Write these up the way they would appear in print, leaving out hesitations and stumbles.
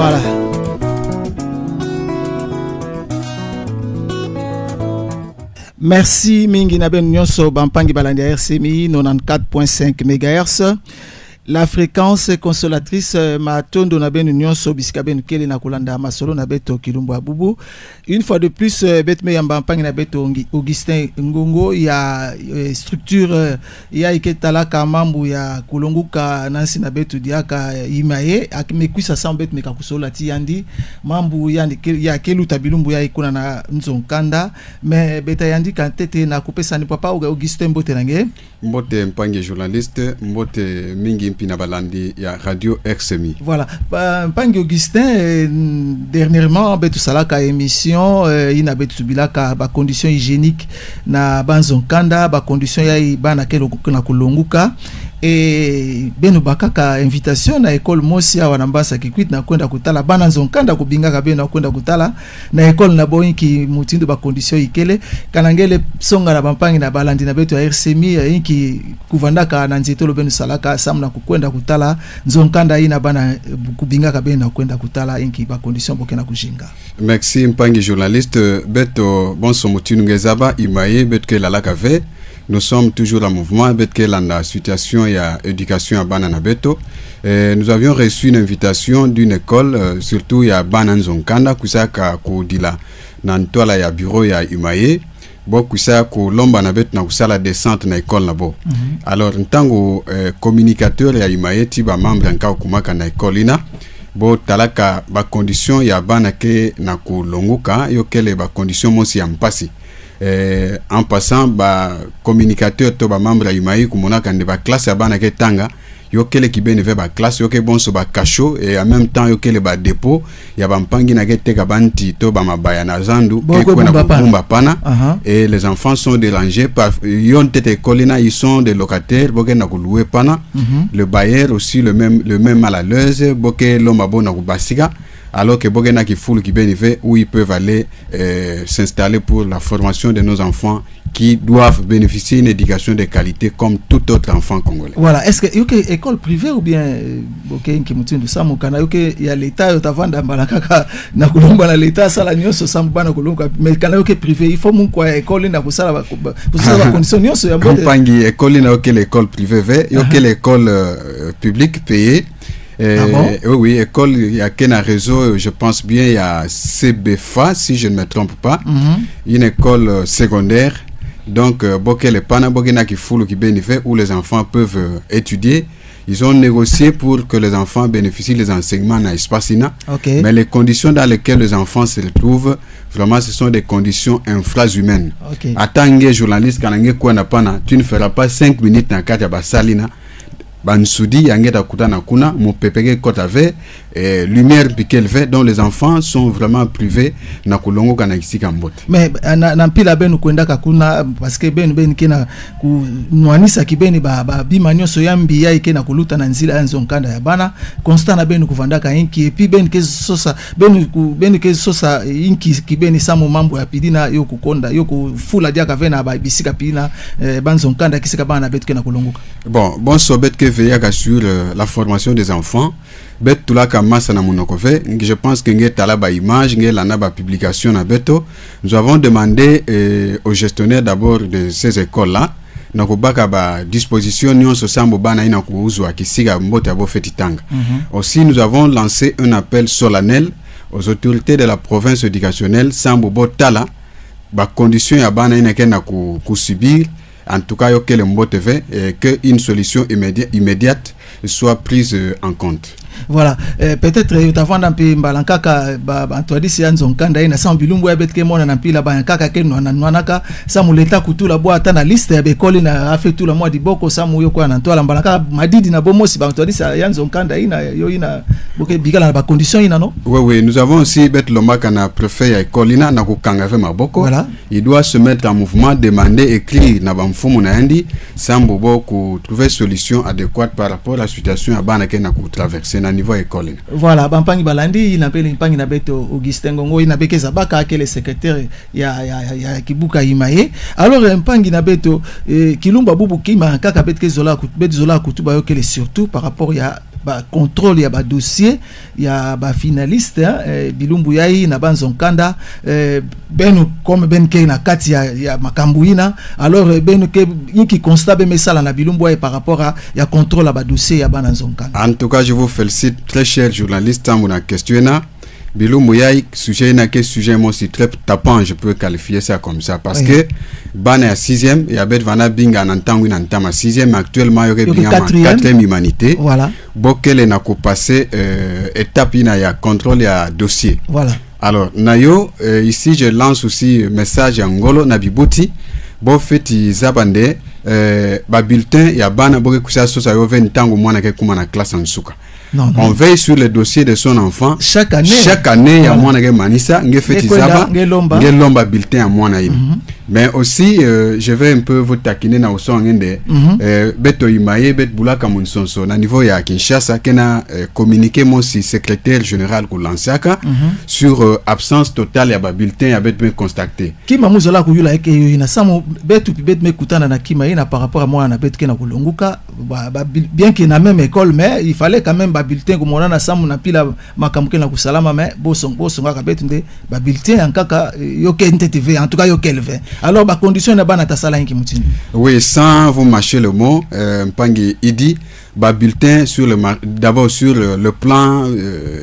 Voilà. Merci mingi na ben nyonso bampangi balandi RCMI 94.5 MHz. La fréquence consolatrice matondo na ben nyonso bisika ben kele na kolanda masolo na beto kilumbu abubu. Une fois de plus bet me yamba mpangi na beto Augustin Ngongo ya structure ya iketala kamambu ya kulonguka nansi na beto diaka imaye akimekwisa sambet meka kusola ti yandi mambu yandi ya keluta bilumbu ya ikuna na nzonkanda mais beta yandi kantete na kupesa ni papa Augustin Mbote nange Mbote mpangi journaliste Mbote mingi mpina balandi ya radio RCMI. Voilà mpangi Augustin dernièrement betu salaka émission ina betu bilaka ba conditions hygiéniques na banzonkanda ba conditions ya bana kelo na kulonguka et beno bakaka invitation na école mosi awa na Mbasa Kikwit na kwenda kutala bana nzonkanda kubingaka beno kwenda kutala na école na boyinki mutindo ba condition ikele kanangele songa na bampangi na balandi na betu ya RCMI yinki kuvandaka na nzitolo beno salaka samna kwenda kutala nzonkanda ina bana kubingaka beno kwenda kutala yinki ba condition bokena kujinga. Merci mpangi journaliste beto bonso mutinu ngezaba imaye betke lalaka ve. Nous sommes toujours en mouvement avec la situation et l'éducation à Banana Beto. Nous avions reçu une invitation d'une école, surtout à Banan Zonkanda, kusaka kudila nantola ya bureau ya Imaye. Bo kusaka kulomba na beto na kusala descente na école na bo. Alors ntango communicateur ya Imaye tiba membre nka kumaka na école ina. Bo talaka ba condition ya banake na kulonguka yo kele ba condition mosi ya mpasi. En passant ba communicateur to ba membre ya Imaye kumona kande ba classe ya bana ke tanga yo kele ki bene ve ba classe yo ke bonso ba cachot et en même temps yo kele ba dépôt ya ba mpangi na ke teka banti to ba mabaya na zandu ke kona bumba pana et les enfants sont dérangés par yon tete kolina ils sont des locataires boke na louer pana le bailleur aussi le même mal à l'aise boke lomba bona ku basika alors que Bogena qui foule qui bénéficie où ils peuvent aller s'installer pour la formation de nos enfants qui doivent bénéficier d'une éducation de qualité comme tout autre enfant congolais. Voilà, est-ce que il y a une école privée ou bien ok qui mutinu samu kana il y a l'état utavanda mbalakaka na kulomba na l'état sala nyonso samu bana kulonga mais kana yoke privé il faut mun kwa école na kusala ba condition nyonso ya bote kampangi école na yoke l'école privée ve yoke l'école publique payée. Oui, école, il y a qu'un réseau, je pense bien, il y a CBFA, si je ne me trompe pas, une école secondaire, donc, les Panabogena qui foulent qui bénéficient, où les enfants peuvent étudier. Ils ont négocié pour que les enfants bénéficient des enseignements dans l'espace. Mais les conditions dans lesquelles les enfants se retrouvent, vraiment, ce sont des conditions infrahumaines. Attends, journaliste, tu ne feras pas 5 minutes dans le cadre de Salina. Bansoudi yangeta kutana kuna mupepeke kota ve lumière piquel ve dont les enfants sont vraiment privés na kulongo kana kisika mbote mais na mpila benu kwenda kakuna parce que ben kena ku nwanisa kibeni ba bimanyo so yambi ya ikena kuluta na nzila nzonkanda ya bana constant na benu kuvandaka inki et puis ben ke sosa ben ke sosa inki kibeni samu mambo ya pidina yo kukonda yo kufula dia kavena ba bisika pidina banzonkanda kisika bana betu kena kulongoka bon so bet veiller sur la formation des enfants. Je pense que image, publication nous avons demandé aux gestionnaires d'abord de ces écoles-là disposition aussi nous avons lancé un appel solennel aux autorités de la province éducationnelle Sambo Tala condition ya bana ina subir. En tout cas, que une solution immédiate soit prise en compte. Voilà, peut-être utavanda mpi mbalankaka bantwadisi ya nzonkanda ina sa mbilumbu ya betke mona na mpila bankaka keno na nwanaka sa muleta kutula bwa ata na liste ya bekoli na afetula mwa diboko sa muyo kwa na ntwala mbalaka madidi na bomosi bantwadisi ya nzonkanda ina yo ina boke bigala na ba condition ina no. Oui, nous avons aussi bet lomaka na préfet ya ekolina na kukangave maboko. Voilà. Il doit se mettre en mouvement, demander, écrire na bamfumu na yandi sambo boko trouver solution adéquate par rapport à la situation à bana kena ku traverser na niveau école. Voilà, bampangi balandi il appelle mpangi na beto Augustin Ngongo ina bekeza baka ke le secrétaire ya Kibuka Imaye. Alors mpangi na beto Kilumba Bubu Kima kaka betke zola kutuba yo ke surtout par rapport ya ba contrôle ya ba dossier ya ba finaliste bilumbu yayi na banzonkanda benu comme ben ke na kati ya makambuina alors benu ke qui constate be mesala na bilumbu yayi par rapport à ya contrôle ya ba dossier ya banzonkanda. En tout cas, je vous félicite très cher journaliste en mon questionnaire. Bilumbu yayi sujet na que sujet moi c'est très tapant, je peux qualifier ça comme ça parce que bana ya 6e et abet vana binga nantangu nantama 6e actuellement il y a 4e humanité. Voilà. Bokele na ko passer étape ina ya contrôle ya dossier. Voilà. Alors nayo ici je lance aussi message à Ngolo na Biboti bo feti zabande ba bulletin ya bana boke kusa so sa yo 20 tango mwana ke kuma na classe en suka. Non. On veille sur le dossier de son enfant. Chaque année, il y a moins de manissa, ngelomba bulletin à moins mais aussi, je vais un peu vous taquiner dans le son beto imaye bet bulaka munsonso na niveau ya Kinshasa kena communiqué mon si secrétaire général Kulansaka sur absence totale ya ba bulletin ya bet me constaté. Kima muzola kuyula eke na samo betu bet me kutana na kima ina par rapport à moi na bet kena kulunguka bien qu'il na même école mais il fallait quand même bulletin comme on a samu na pila makamuke na kusalama mais bosonga ka betunde ba bulletin en kaka yoke NTTV en tout cas yoke LV alors ba condition na bana tasala inki mutini. Oui, sans vous mâcher le mot mpangi idi ba bulletin sur le d'abord sur le plan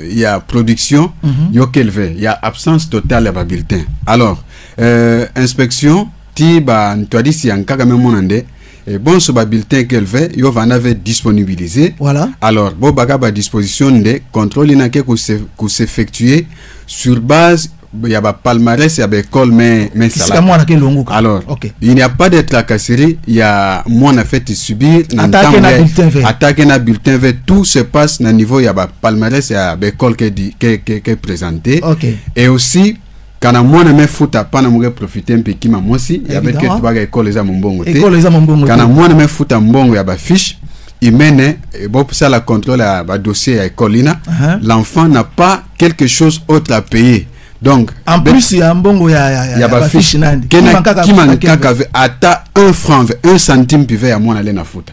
il y a production yoke LV il y a absence totale ba bulletin alors inspection ti ba ntwadi si en kaka même monande. Et bon, ce bulletin qu'elle fait, il va en avoir disponibilisé. Voilà. Alors, bon, à disposition de contrôle, il y a que s'effectuer sur base, il y a palmarès, il y a école, mais alors, il n'y a pas de tracasserie, il y a moins à fait subir, attaquer un bulletin vert, tout se passe au niveau, il y a palmarès, il y a école qui est présenté. Et aussi, quand on a foot à pas nous profiter un peu qui m'a moi aussi il y avait que tu vas école les amombongo quand on a foot à mbongo il y a ba fiche il mène et bon pour ça la contrôle à ba dossier à écolina l'enfant n'a pas quelque chose autre à payer donc en plus il y a mbongo il y a ba fiche nandi qui manque ata 1 franc 1 centime pivé à moi aller na foot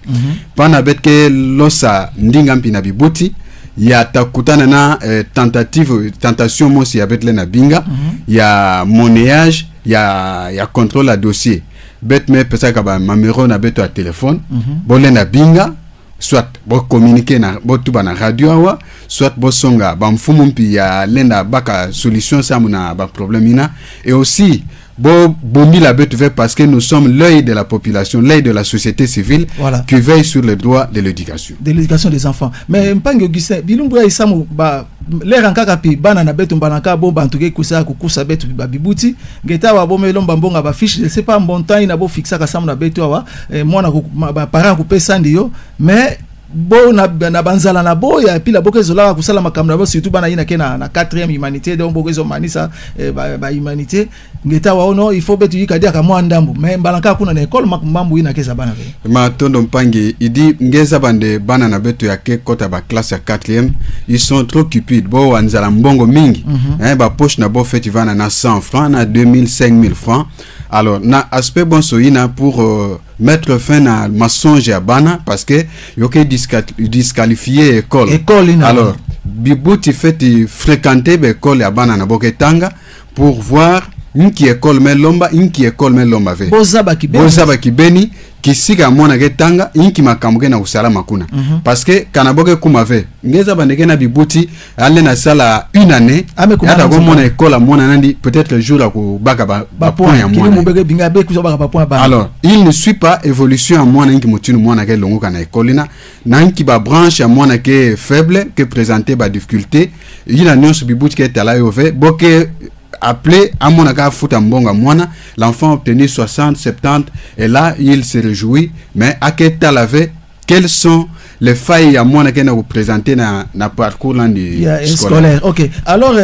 pendant bet que losa ndinga mpina biboti il y a takutana na tentation moi si avec na binga il y a monnayage il y a contrôle à dossier bet me pesa ka ba mamero na beto à téléphone bolé na binga soit bo communiquer na bo tuba na radio awa soit bo songa ba mfumu mpi ya lenda baka solution ça na ba problème ina et aussi Bombi la bête parce que nous sommes l'œil de la population, l'œil de la société civile qui veille sur les droits de l'éducation. De l'éducation des enfants. Mais Mpangi Augustin, bilumbu ya isamu ba l'air en kakapi bana na betu mbanaka bo bantuke kusa betu babibuti ngeta wa bo melomba mbonga ba fiche je sais pas montagne na bo fixa ka samu na betu wa mwana ba parent ku pesa ndiyo mais bo na banzala na bo ya pila bokezola kusala makamna bo surtout bana ina kena na 4e humanité donc bokezo manisa ba humanité ngeta wa ono il faut betu yikadia ka mwandambu mais mbalaka kuna na école makambu ina keza bana ve ma tondo mpangi idi ngeza bande bana na betu ya ke kota ba classe ya 4e ils sont trop cupides bo wanzala mbongo mingi ba poche na bo fait vana na 100 francs na 2000 5000 francs alors na aspect bon soina pour mettre fin à mensonge à bana parce que yoke disqualifier école alors bibuti fait fréquenter l'école à bana na boketanga pour voir une qui école mais lomba ve bozaba kibeni kisika mwana getanga inki makambuke na usalama kuna parce que kanaboke kumave ngeza bandeke na bibuti ale na sala une année ata ko mona école mona nandi peut-être le jour la ko baka ba point ya mwana alors il ne suit pas évolution à mwana inki mutinu mwana ke longo kana école na inki ba branche à mwana ke faible que présenter ba difficulté il a non su bibuti ke tala yove boke appelé à mon aga foot mbonga mwana l'enfant a obtenu 60 70 et là il se réjouit mais à quel temps avait quelles sont les failles à moi qui nous présenter na parcours scolaire. OK. Alors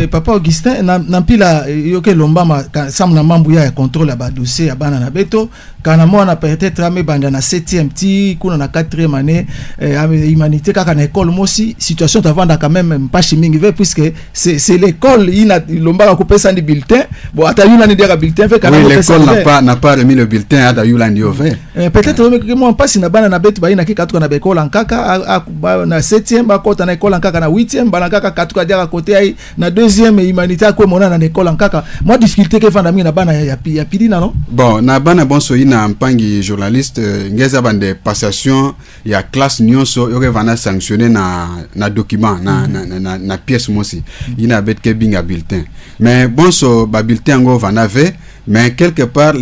papa Augustin n'a pila yoke lomba ma sam na mambu ya contrôle ba dossier ya bana na beto kana mona peut-être ame banda na 7e ti kuna na 4e année humanité kaka na école mosi situation t'avanda quand même pas chimingi puisque c'est l'école ina lombaka kopesa ndi bulletin bon ata yuna ni dira bulletin fait kana l'école n'a pas remis le bulletin ata yula ndi ove peut-être que moi pas na bana na betu ba ina ki katuka na école en kaka na 7e ba kota na école en kaka na 8e bana kaka katuka dira côté ai na 2e humanité ko mona na école en kaka moi difficulté que fanda mingi na bana ya pidina non bon na bana bonso ina mpangi journaliste ngeza bande passation ya classe nyonso yoke vana sanctionner na document na pièce mosi ina bet ke binga bulletin mais bonso ba bulletin ngo vana ve mais quelque part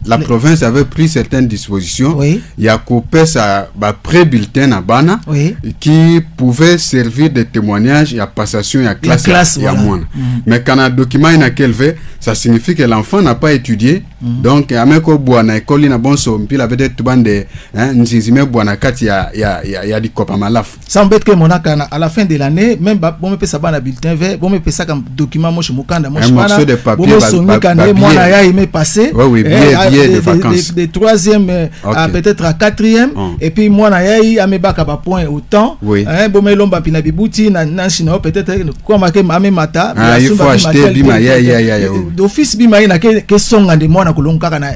la province avait pris certaines dispositions. Il y a coupé ça pré-bulletin à Bana qui pouvait servir de témoignage à passation à classe et à moins. Mais quand un document est élevé, ça signifie que l'enfant n'a pas étudié. Donc à meko boana école na bonso mpil avait tout bande nzizime boana kati ya di kopa malaf. Ça embête que monaka à la fin de l'année même bon me pesa bana bulletin vert, bon me pesa comme document moi chez mukanda moi morceau de papier moi na ya aimé passer billet de vacances de 3e à peut-être à 4e et puis moi na ya amebaka ba point autant bon me lomba pina bibuti na chino peut-être comme que mame mata il faut acheter bima ya d'office bima ina que songa de moi na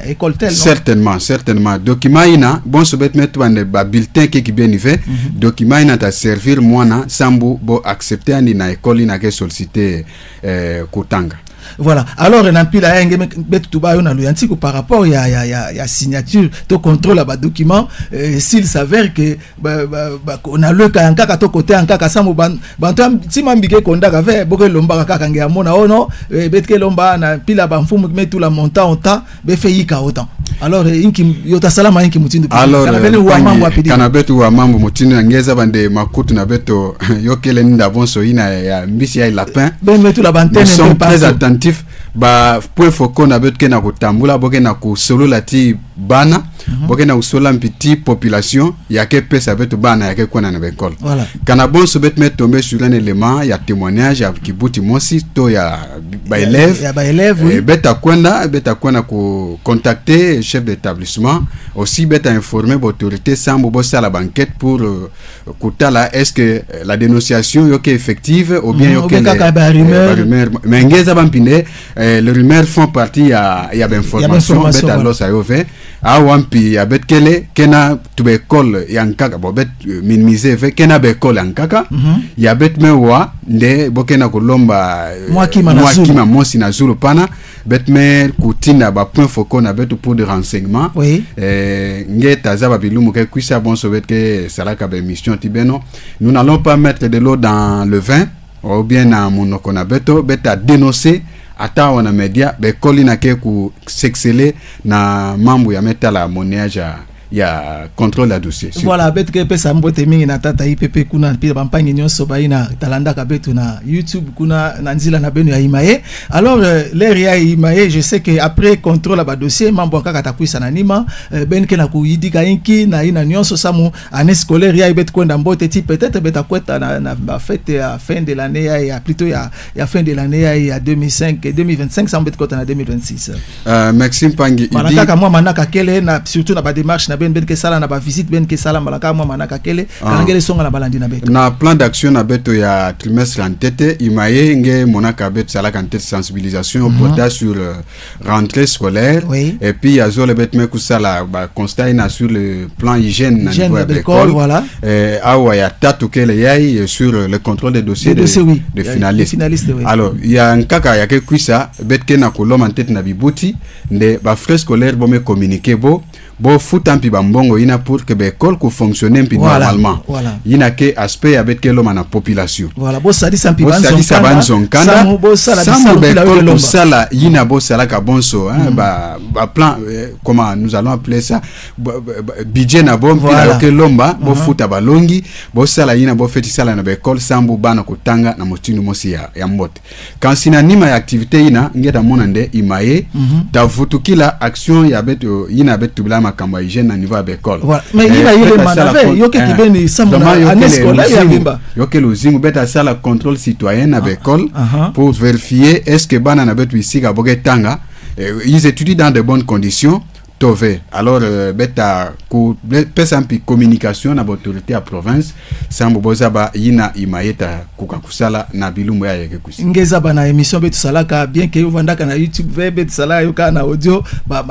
école tel certainement document ina bon so bet mettre ba bulletin qui bien fait document ina ta servir moi na sambu bo accepter ani na école ina que solliciter kutanga. Voilà. Alors on a pu la par rapport à signature de contrôle à document s'il s'avère que on a le cas en cas côté en cas ça bantam si mambike konda avait beaucoup lomba kaka ngia mona ono betke lomba na pila ba mfumu met tout la montant autant be feyika autant alors inki yota salama inki mutindo alors kana betu wa mambo mutindo ngeza bande makutu na beto yokele nda bonso ina ya mbisi ya lapin ben metu la bantene très attentif ba point focaux na betu na kutambula boke na kusolola ti bana boke na usola mpiti population ya ke pesa betu bana ya ke kona na bekol voilà kana bonso betu met tomber sur un élément ya témoignage ya kibuti mosi to ya ba élève oui beta kwenda ko contacter chef d'établissement aussi beta informer l'autorité sambo bossa la banquette pour kutala est-ce que la dénonciation yoke effective ou bien yoke rumeur mais ngeza bampinde les rumeurs font partie ya information beta losa yove a wampi ya betkele kena tube kol yankaka bo bet minimiser ve kena be kol yankaka ya bet mewa nde bokena kolomba mwakima mosi na zulu pana bet me kutina ba point focaux na betu pour de renseignements ngeta za ba bilumu ke kwisa bonso betke salaka be mission tibeno nous n'allons pas mettre de l'eau dans le vin ou bien na monoko na beto beta dénoncer ata wana media be kolina ke ku s'exceller na mambo ya metala monnage ya contrôle la dossier. Voilà, bet que pesa mbote mingi na tata IPP kuna pia bampangi nyonso baina talanda ka betu na YouTube kuna na nzila na benu ya Imaye. Alors l'air ya Imaye, je sais que après contrôle ba dossier mambo kaka takwisa na nima ben ke na kuyidika inki na ina nyonso samu année scolaire ya bet kwenda mbote ti peut-être beta kweta na ba fête à fin de l'année ya plutôt ya fin de l'année ya 2025 ça bet kweta na 2026. Maxime Pangi il dit kaka moi manaka kele na surtout na ba démarche ben ke sala na ba visite ben ke sala malaka moi manaka kele kanangele songa na balandi na beto na plan d'action na beto ya trimestre en tête Imaye nge monaka beto sala kan tête sensibilisation portage sur rentrée scolaire et puis ya zo le bet me kusala ba constat na sur le plan hygiène na niveau de l'école voilà awa ya tatu kele yai sur le contrôle des dossiers de finalistes alors il y a un kaka ya ke kuisa bet ke na koloma en tête na bibuti nde ba frais scolaire bo me communiquer bo futampi bambongo ina pour que l'école ko fonctionner mpi normalement ina ke aspect avec que l'homme na population voilà bo sali sampi banzonkanda samu l'école ko sala ina bo sala ka bonso ba plan comment nous allons appeler ça budget na bon pila que lomba bo futa balongi bo sala ina bo feti sala na l'école sambu bana kutanga na motinu mosi ya mbote quand sinanima ya activité ina ngeta monande Imaye ta vutukila action ya beto ina betu bila makamba hygiène na niveau à l'école voilà mais il a eu le manave yoke kibeni samona année scolaire ya bimba yoke lozingu beta sala contrôle citoyen à l'école pour vérifier est-ce que bana na betu isika boke tanga ils étudient dans de bonnes conditions tove alors beta ku pesa mpi communication na autorité à province sambo bozaba yina imayeta kukakusala na bilumbu ya yeke kusi ngeza bana émission betu salaka bien que uvandaka na YouTube betu salaka yoka na audio ba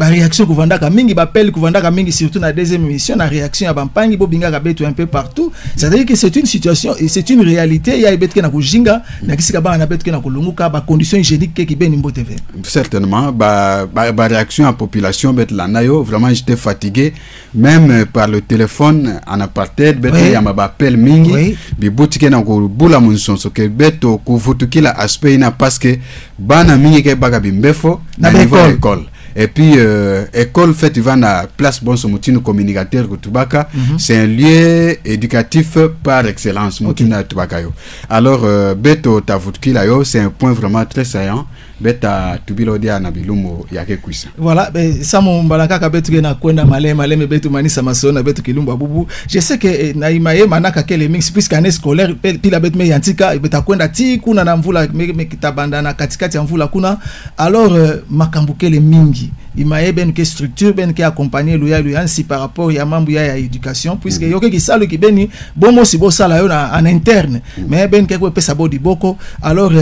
réaction kuvandaka mingi ba appel kuvandaka mingi surtout na deuxième émission na réaction ya bampangi bo bingaka betu un peu partout, c'est-à-dire que c'est une situation et c'est une réalité ya betu na kujinga na kisika bana na betu na kulunguka ba conditions hygiéniques qui ben Mbo TV. Certainement ba réaction à population betu la nayo vraiment j'étais fatigué même par le téléphone en apartheid betu ya ma appel mingi bi butike na ko bula munsonso ke beto kuvutukila aspect ina parce que bana mingi ke baga bimbefo na niveau école et puis école fait va na place bon somutino communicateur Tubaka c'est un lieu éducatif par excellence mutina Tubaka yo alors beto tavutukila yo c'est un point vraiment très saillant beta tubilo dia na bilumo yake kuisa voilà ben samo mbalaka ka betu na kwenda maleme betu manisa masona betu kilumba bubu je sais que na imaye manaka kele mix puisque année scolaire pila betu me yantika beta kwenda ti kuna na mvula me kitabanda na katikati ya mvula kuna alors makambukele mingi imaye ben ke structure ben ke accompagner loya ainsi par rapport ya mambu ya éducation puisque yoke ki salo ki beni bomo si bo sala yo na en interne mais ben ke ko pesa bodi boko alors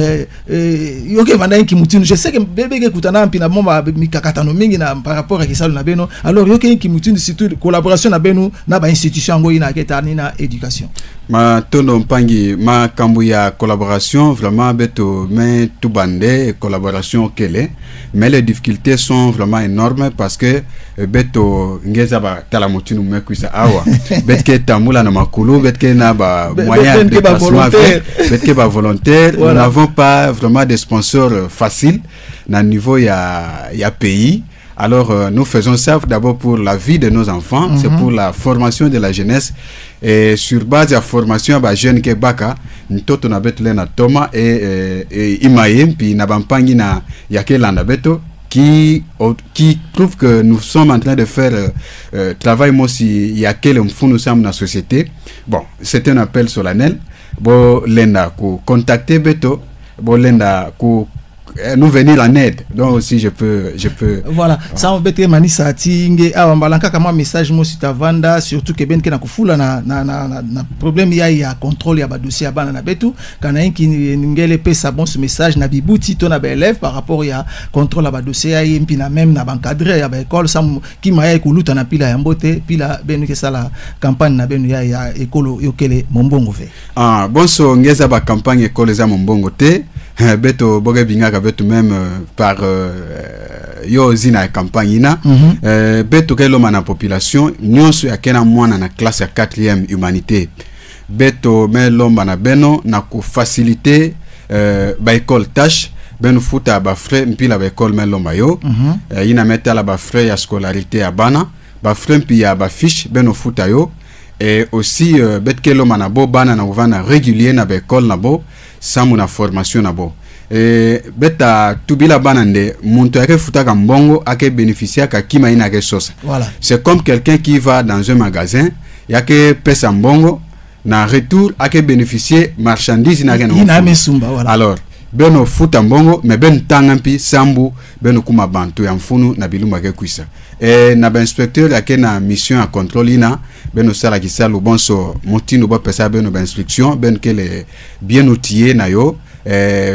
yoke vanda ki je sais que bébé qui kutana mpina momba mikakatano mingi na par rapport à kisalo na beno alors yoke ki mutuni surtout collaboration na beno na ba institution ngo ina ketani na éducation ma tono mpangi ma kambu ya collaboration vraiment beto mais tout bandé collaboration kele mais les difficultés sont vraiment énormes parce que beto ngeza ba tala mutunu mekuisa awa betke tamula na makulu betke na ba moyen de déplacement betke ba volontaire nous n'avons pas vraiment des sponsors faciles na niveau ya pays. Alors nous faisons ça d'abord pour la vie de nos enfants, c'est pour la formation de la jeunesse et sur base de la formation ba jeune ke baka ntoto na betle na toma et imayem puis na bampangi na yakelanda beto qui trouve que nous sommes en train de faire travail moi si yakel mfu nous sommes dans la société. Bon, c'est un appel solennel. Bo lenda ku contacter beto, bo lenda ku nous venir en aide. Donc aussi je peux voilà ça on bete manisa tinge awa mbalanka kama message mo sitavanda surtout que ben ke na kufula na problème ya contrôle ya ba dossier ya bana na betu kana inki ngele pesa bon ce message na bibuti to na ba élève par rapport ya contrôle ya ba dossier ya impi na même na encadrer ya ba école sam ki maya kuluta na pila ya mbote pila ben ke sala campagne na benu ya école yokele mombongo ve bon so ngeza ba campagne école za mombongo te beto boge bingaka beto même par yo zina campagne ina beto kelo mana population nyonso ya kena mwana na classe ya 4e humanité beto me lomba na beno na ko faciliter ba école tâche ben futa ba frais mpila ba école me lomba yo ina meta la ba frais ya scolarité ya bana ba frais mpi ya ba fiche ben futa yo et aussi betkelo mana bo bana na uvana régulier na ba école na bo sans na formation na bo beta tubila banande muntu yake futaka mbongo ake bénéficier ka kima ina ke sosa. Voilà. C'est comme quelqu'un qui va dans un magasin yake pesa mbongo na retour ake bénéficier marchandise ina mesumba voilà. Alors beno futa mbongo me ben tangampi sambu beno kuma bantu ya mfunu na bilumba ke kuisa na ba inspecteur yake na mission à contrôle ina beno sala kisalu bonso mutino ba pesa beno ba instruction ben kele bien outillé na yo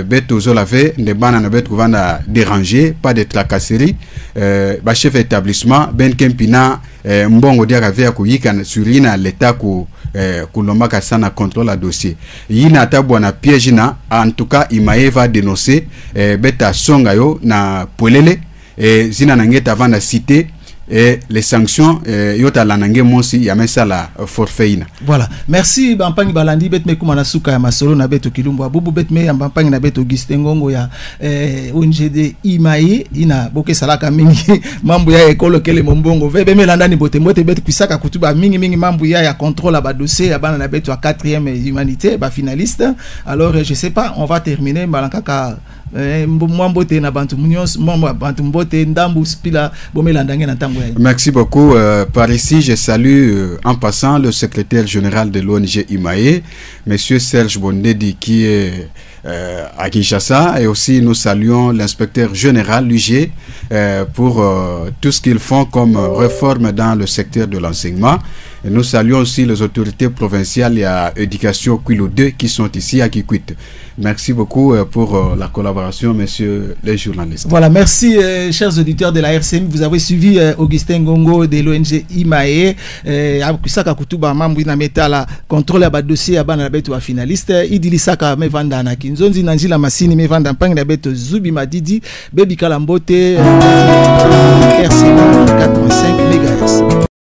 beto zolave ne bana na beto vanda déranger pas de tracasserie ba chef établissement ben kempina mbongo dia kavia kuyika sur ina l'état ku kulombaka sana contrôle à dossier yina tabwa na piège na en tout cas imaye va dénoncer beta songa yo na polele zina nangeta vanda cité et les sanctions yota lanange monsi ya mesala forfait. Voilà, merci bampangi balandi bet me kuma na suka ya masolo na beto kilumbu bubu bet me bampangi na beto Augustin Ngongo ya ONGD imaye ina boke salaka mingi mambu ya ekolo kele mombongo vebe me landani bote mote bet pisaka kutuba mingi mambu ya contrôle ba dossier ya bana na beto à 4e humanité ba finaliste. Alors je sais pas, on va terminer malanka ka Mwambote na bantu munyos bantu mbote ndambu spila bomela ndange na tango. Merci beaucoup. Par ici, je salue en passant le secrétaire général de l'ONG IMAE, monsieur Serge Bondedi, qui est à Kinshasa, et aussi nous saluons l'inspecteur général l'UG pour tout ce qu'ils font comme réforme dans le secteur de l'enseignement. Et nous saluons aussi les autorités provinciales et à Éducation Quilo 2 qui sont ici à Kikwit. Merci beaucoup pour la collaboration, messieurs les journalistes. Voilà, merci chers auditeurs de la RCM. Vous avez suivi Augustin Ngongo de l'ONG IMAE. Akusaka kutuba mambu ina metala contrôle ya dossier ya bana beto wa finaliste. Idilisaka me vanda na kinzonzi nanjila masini me vanda mpanga beto Zubi Madidi, Baby Kalambote.